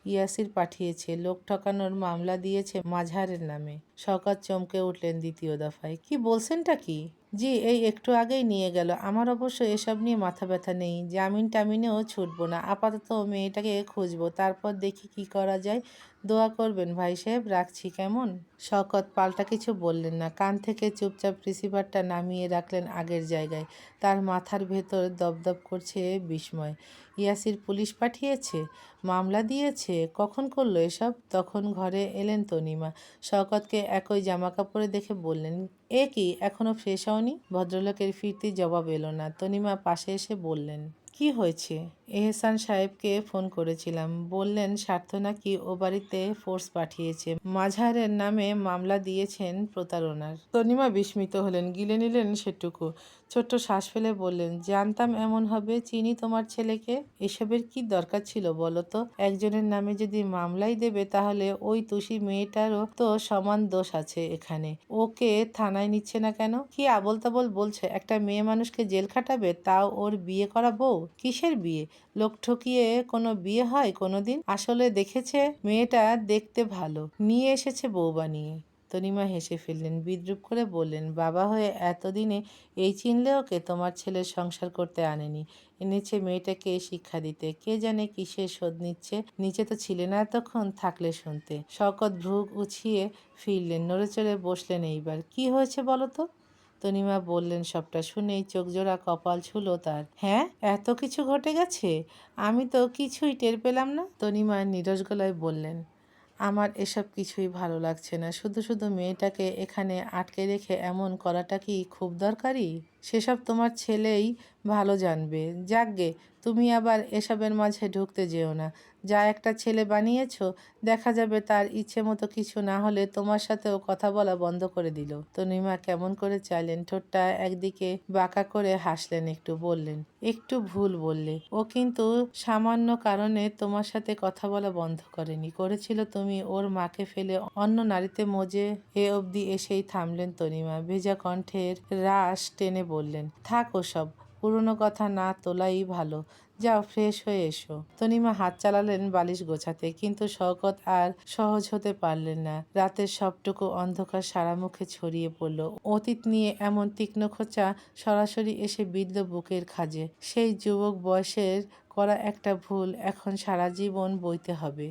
ইয়াসির পাঠিয়েছে, লোক ঠকানোর মামলা দিয়েছে মাঝারের নামে। শওকত চমকে উঠলেন দ্বিতীয় দফায়। কি বলছেনটা কি? জি, এই একটু আগেই নিয়ে গেল। আমার অবশ্য এসব নিয়ে মাথা ব্যথা নেই। জামিন টামিনেও ছুটবো না। আপাতত মেয়েটাকে খুঁজবো, তারপর দেখি কি করা যায়। দোয়া করবেন ভাই সাহেব, রাখছি কেমন? শওকত পাল্টা কিছু বললেন না। কান থেকে চুপচাপ রিসিভারটা নামিয়ে রাখলেন আগের জায়গায়। তার মাথার ভেতর দপদপ করছে বিস্ময়। ইয়াসির পুলিশ পাঠিয়েছে, মামলা দিয়েছে? কখন করলো এসব? তখন ঘরে এলেন তনিমা। শওকতকে একই জামাকাপড়ে দেখে বললেন, এ কি এখনো ফ্রেশ হওনি? ভদ্রলোকের ফিরতি জবাব এলো না। তনিমা পাশে এসে বললেন, কি হয়েছে? এহসান সাহেবকে ফোন করেছিলাম, বললেন স্বার্থ নাকি ও বাড়িতে ফোর্স পাঠিয়েছে, মাঝারের নামে মামলা দিয়েছেন প্রতারণার। তনিমা বিস্মিত হলেন, গিলে নিলেন সেটুকু। ছোট্ট শ্বাস ফেলে বললেন, জানতাম এমন হবে, চিনি তোমার ছেলেকে। এসবের কি দরকার ছিল বলো তো? একজনের নামে যদি মামলাই দেবে তাহলে ওই তুষি মেয়েটারও তো সমান দোষ আছে এখানে। ওকে থানায় নিচ্ছে না কেন? কি আবোল তাবোল বলছে? একটা মেয়ে মানুষকে জেল খাটাবে, তাও ওর বিয়ে করা বউ? কিসের বিয়ে? লোক ঠকিয়ে কোনো বিয়ে হয় কোনোদিন? আসলে দেখেছে মেয়েটা দেখতে ভালো, নিয়ে এসেছে বউ বানিয়ে। তনিমা হেসে ফেললেন, বিদ্রুপ করে বললেন, বাবা হয়ে এতদিনে এই চিনলে ওকে? তোমার ছেলের সংসার করতে আনেনি, এনেছে মেয়েটাকে শিক্ষা দিতে। কে জানে কিসের শোধ নিচ্ছে। নিচে তো ছিলে না এতক্ষণ, থাকলে শুনতে। শওকত ভ্রু উছিয়ে ফিরলেন, নড়েচড়ে বসলেন। এইবার কি হয়েছে বলো তো? তনিমা বললেন। সবটা শুনেই চোখজোড়া কপাল ছুঁল তার। হ্যাঁ, এত কিছু ঘটে গেছে, আমি তো কিছুই টের পেলাম না। তনিমা নিরস গলায় বললেন, আমার এসব কিছুই ভালো লাগছে না। শুধু শুধু মেয়েটাকে এখানে আটকে রেখে এমন করাটা কি খুব দরকারি? সেসব তোমার ছেলেই ভালো জানবে। যাকগে, তুমি আবার এসবের মাঝে ঢুকতে যেও না। যা একটা ছেলে বানিয়েছো, দেখা যাবে তার ইচ্ছে মতো কিছু না হলে তোমার সাথেও কথা বলা বন্ধ করে দিল। তনিমা কেমন করে চাইলেন, ঠোঁটটা একদিকে বাঁকা করে হাসলেন একটু, বললেন, একটু ভুল বললে। ও কিন্তু সামান্য কারণে তোমার সাথে কথা বলা বন্ধ করেনি, করেছিল তুমি ওর মাকে ফেলে অন্য নারীতে মজে। এ অবধি এসেই থামলেন তনিমা। ভেজা কণ্ঠের রাশ টেনে বললেন, থাক ওসব, পুরনো কথা না তোলাই ভালো। যাও ফ্রেশ হয়ে এসো। তনিমা হাত চালালেন বালিশ গোছাতে, কিন্তু শওকত আর সহজ হতে পারলেন না। রাতের সবটুকু অন্ধকার সারা মুখে ছড়িয়ে পড়ল। অতীত নিয়ে এমন তীক্ষ্ণ খোঁচা সরাসরি এসে বিঁধল বুকের খাঁজে। সেই যুবক বয়সের করা একটা ভুল এখন সারা জীবন বইতে হবে।